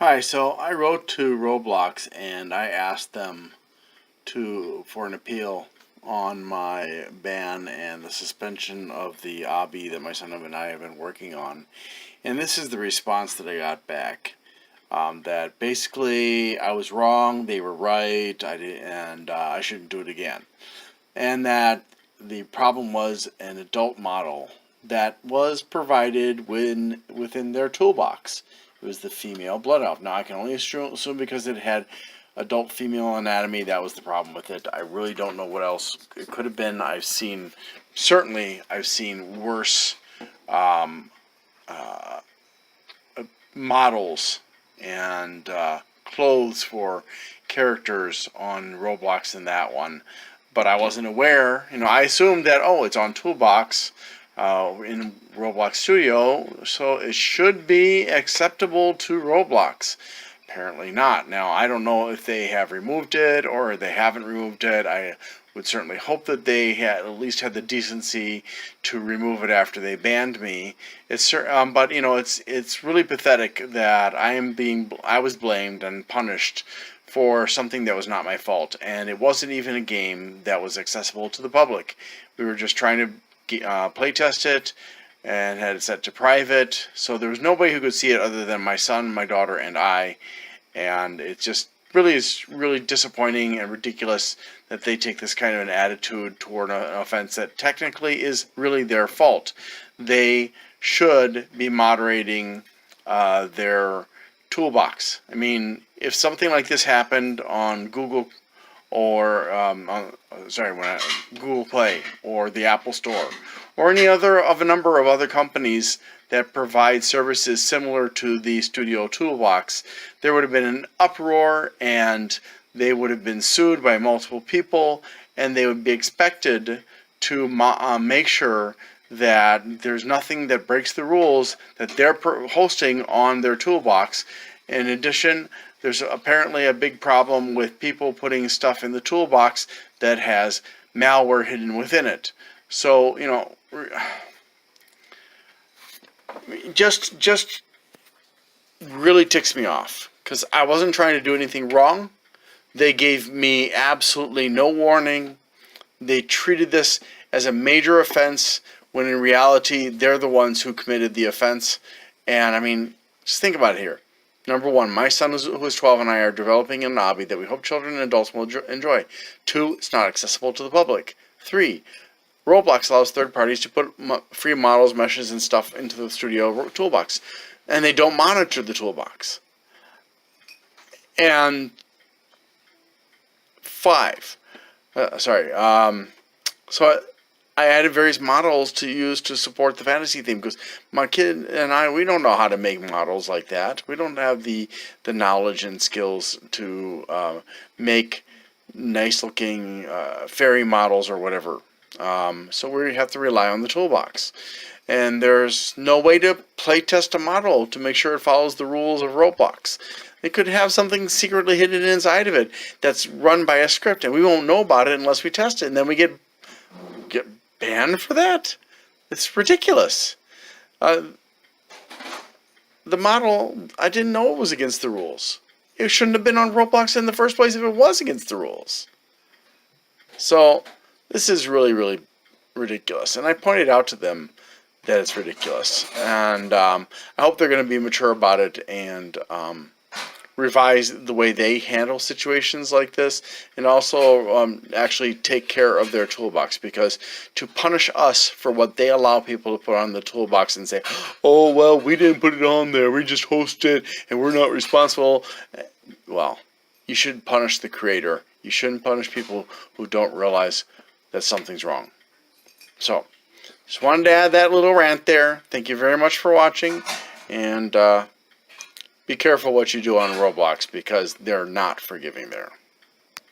Hi, so I wrote to Roblox and I asked them for an appeal on my ban and the suspension of the obby that my son and I have been working on. And this is the response that I got back. That basically I was wrong, they were right, I shouldn't do it again. And that the problem was an adult model that was provided within their toolbox. It was the female blood elf. Now I can only assume because it had adult female anatomy, that was the problem with it. I really don't know what else it could have been. Certainly I've seen worse models and clothes for characters on Roblox than that one. But I wasn't aware. I assumed that, oh, it's on Toolbox in Roblox Studio, so it should be acceptable to Roblox. Apparently not. Now, I don't know if they have removed it or they haven't removed it. I would certainly hope that they had at least had the decency to remove it after they banned me. But it's really pathetic that I was blamed and punished for something that was not my fault, and it wasn't even a game that was accessible to the public. We were just trying to play test it and had it set to private, so there was nobody who could see it other than my son, my daughter, and I. And it just really is really disappointing and ridiculous that they take this kind of an attitude toward an offense that technically is really their fault. They should be moderating their toolbox. I mean, if something like this happened on Google or Google Play or the Apple Store or any other of a number of other companies that provide services similar to the Studio Toolbox, there would have been an uproar and they would have been sued by multiple people, and they would be expected to make sure that there's nothing that breaks the rules that they're hosting on their toolbox. In addition, there's apparently a big problem with people putting stuff in the toolbox that has malware hidden within it. So, just really ticks me off because I wasn't trying to do anything wrong. They gave me absolutely no warning. They treated this as a major offense when in reality they're the ones who committed the offense. And I mean, just think about it here. Number one, my son, who is 12, and I are developing an hobby that we hope children and adults will enjoy. 2, it's not accessible to the public. 3, Roblox allows third parties to put free models, meshes, and stuff into the Studio toolbox, and they don't monitor the toolbox. And 5, so I added various models to use to support the fantasy theme because my kid and I, we don't know how to make models like that. We don't have the knowledge and skills to make nice looking fairy models or whatever. So we have to rely on the toolbox. And there's no way to play test a model to make sure it follows the rules of Roblox. They could have something secretly hidden inside of it that's run by a script, and we won't know about it unless we test it, and then we get banned for that? It's ridiculous. The model, I didn't know it was against the rules. It shouldn't have been on Roblox in the first place if it was against the rules. So this is really, really ridiculous. And I pointed out to them that it's ridiculous. And I hope they're going to be mature about it and revise the way they handle situations like this, and also actually take care of their toolbox, because to punish us for what they allow people to put on the toolbox and say, oh, well, we didn't put it on there, we just host it and we're not responsible. Well, you should punish the creator. You shouldn't punish people who don't realize that something's wrong. So just wanted to add that little rant there. Thank you very much for watching, and be careful what you do on Roblox because they're not forgiving there.